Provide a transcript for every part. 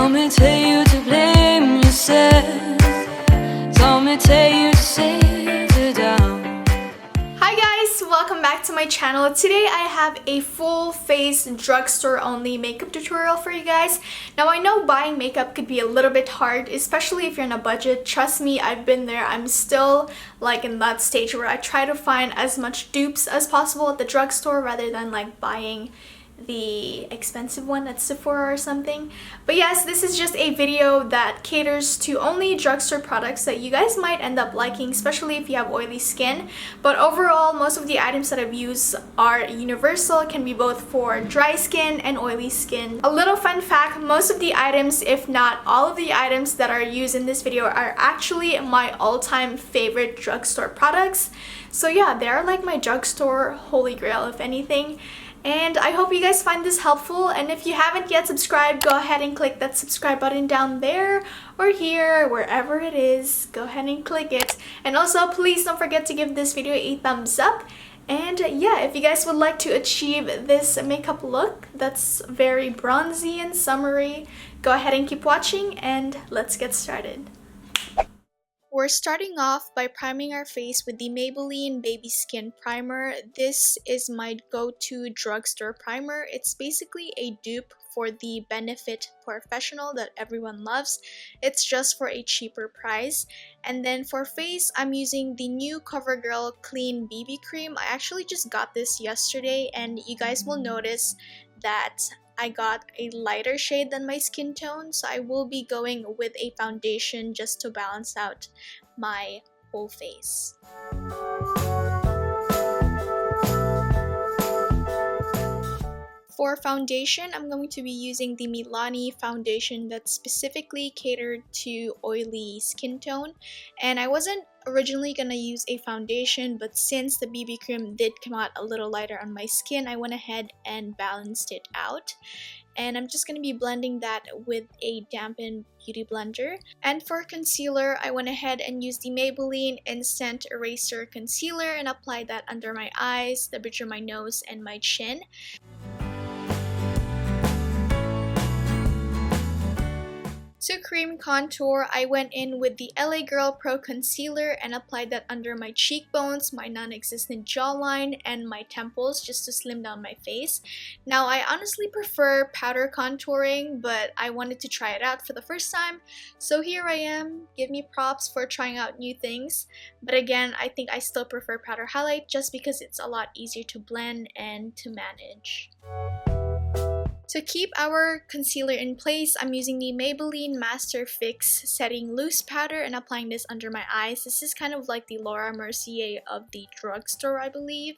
Told me tell you to blame yourself. Told me tell you to sit down. Hi guys, welcome back to my channel. Today I have a full face drugstore only makeup tutorial for you guys. Now I know buying makeup could be a little bit hard, especially if you're on a budget. Trust me, I've been there. I'm still like in that stage where I try to find as much dupes as possible at the drugstore rather than like buying the expensive one at Sephora or something. But yes, this is just a video that caters to only drugstore products that you guys might end up liking, especially if you have oily skin. But overall, most of the items that I've used are universal, can be both for dry skin and oily skin. A little fun fact, most of the items, if not all of the items that are used in this video, are actually my all-time favorite drugstore products. So yeah, they're like my drugstore holy grail, if anything. And I hope you guys find this helpful, and if you haven't yet subscribed, go ahead and click that subscribe button down there or here, wherever it is. Go ahead and click it. And also, please don't forget to give this video a thumbs up. And yeah, if you guys would like to achieve this makeup look that's very bronzy and summery, go ahead and keep watching, and let's get started. We're starting off by priming our face with the Maybelline Baby Skin Primer. This is my go-to drugstore primer. It's basically a dupe for the Benefit Professional that everyone loves. It's just for a cheaper price. And then for face, I'm using the new Covergirl Clean BB Cream. I actually just got this yesterday, and you guys will notice that I got a lighter shade than my skin tone, so I will be going with a foundation just to balance out my whole face. For foundation, I'm going to be using the MIlani foundation that's specifically catered to oily skin tone. And I wasn't originally gonna use a foundation, but since the BB cream did come out a little lighter on my skin, I went ahead and balanced it out. And I'm just going to be blending that with a dampened beauty blender. And for concealer, I went ahead and used the Maybelline Instant Eraser Concealer and applied that under my eyes, the bridge of my nose, and my chin. To cream contour, I went in with the LA Girl Pro Concealer and applied that under my cheekbones, my non-existent jawline, and my temples just to slim down my face. Now, I honestly prefer powder contouring, but I wanted to try it out for the first time. So here I am. Give me props for trying out new things. But again, I think I still prefer powder highlight just because it's a lot easier to blend and to manage. To keep our concealer in place, I'm using the Maybelline Master Fix Setting Loose Powder and applying this under my eyes. This is kind of like the Laura Mercier of the drugstore, I believe.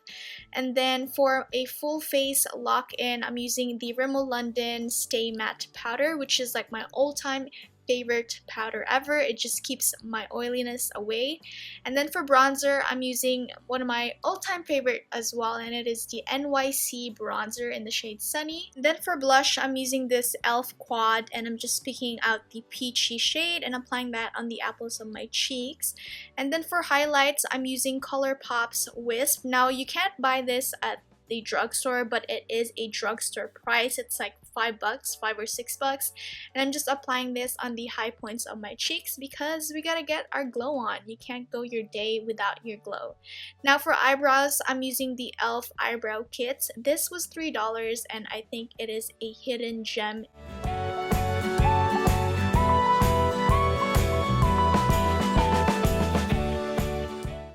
And then for a full face lock-in, I'm using the Rimmel London Stay Matte Powder, which is like my all-time favorite powder ever. It just keeps my oiliness away. And then for bronzer, I'm using one of my all-time favorite as well, and it is the NYC Bronzer in the shade Sunny. And then for blush, I'm using this e.l.f. Quad, and I'm just picking out the peachy shade and applying that on the apples of my cheeks. And then for highlights, I'm using Coulourpop's Wisp. Now, you can't buy this at the drugstore, but it is a drugstore price. It's like $5, $5 or $6, and I'm just applying this on the high points of my cheeks because we gotta get our glow on. You can't go your day without your glow. Now for eyebrows, I'm using the e.l.f. Eyebrow Kit. This was $3, and I think it is a hidden gem.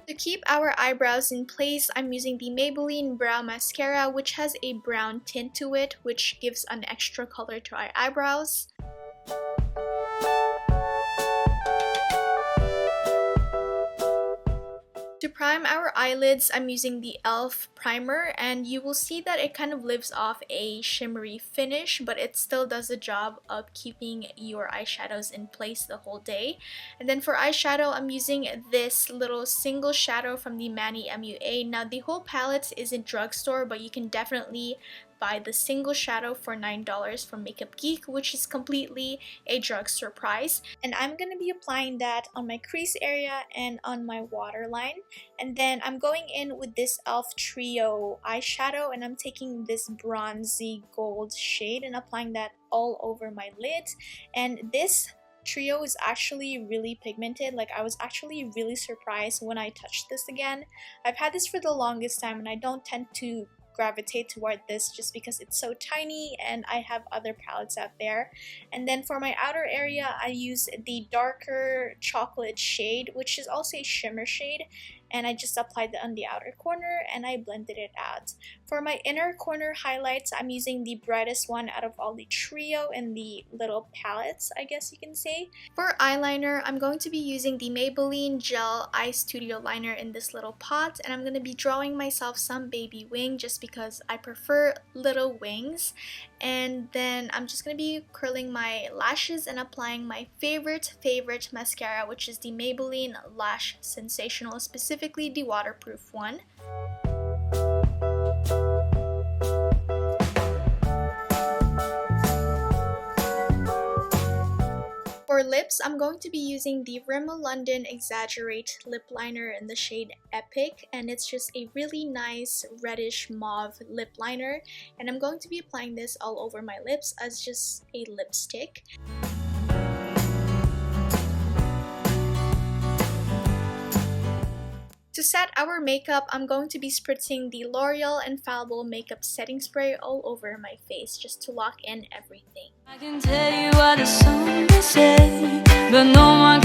To keep our eyebrows in place, I'm using the Maybelline Brow Mascara, which has a brown tint to it, which gives an extra color to our eyebrows. To prime our eyelids, I'm using the e.l.f. primer, and you will see that it kind of leaves off a shimmery finish, but it still does the job of keeping your eyeshadows in place the whole day. And then for eyeshadow, I'm using this little single shadow from the Manny MUA. Now, the whole palette is in drugstore, but you can definitely buy the single shadow for $9 from Makeup Geek, which is completely a drugstore price. And I'm going to be applying that on my crease area and on my waterline. And then I'm going in with this e.l.f. Trio eyeshadow, and I'm taking this bronzy gold shade and applying that all over my lids. And this trio is actually really pigmented. Like, I was actually really surprised when I touched this again. I've had this for the longest time and I don't tend to gravitate toward this just because it's so tiny and I have other palettes out there. And then for my outer area, I use the darker chocolate shade, which is also a shimmer shade, and I just applied that on the outer corner and I blended it out. For my inner corner highlights, I'm using the brightest one out of all the trio and the little palettes, I guess you can say. For eyeliner, I'm going to be using the Maybelline Gel Eye Studio Liner in this little pot, and I'm going to be drawing myself some baby wing just because I prefer little wings. And then I'm just going to be curling my lashes and applying my favorite mascara, which is the Maybelline Lash Sensational, specifically the waterproof one. For lips, I'm going to be using the Rimmel London Exaggerate lip liner in the shade Epic, and it's just a really nice reddish mauve lip liner, and I'm going to be applying this all over my lips as just a lipstick. To set our makeup, I'm going to be spritzing the L'Oreal Infallible Makeup Setting Spray all over my face just to lock in everything. I can tell you what the song they say, but no one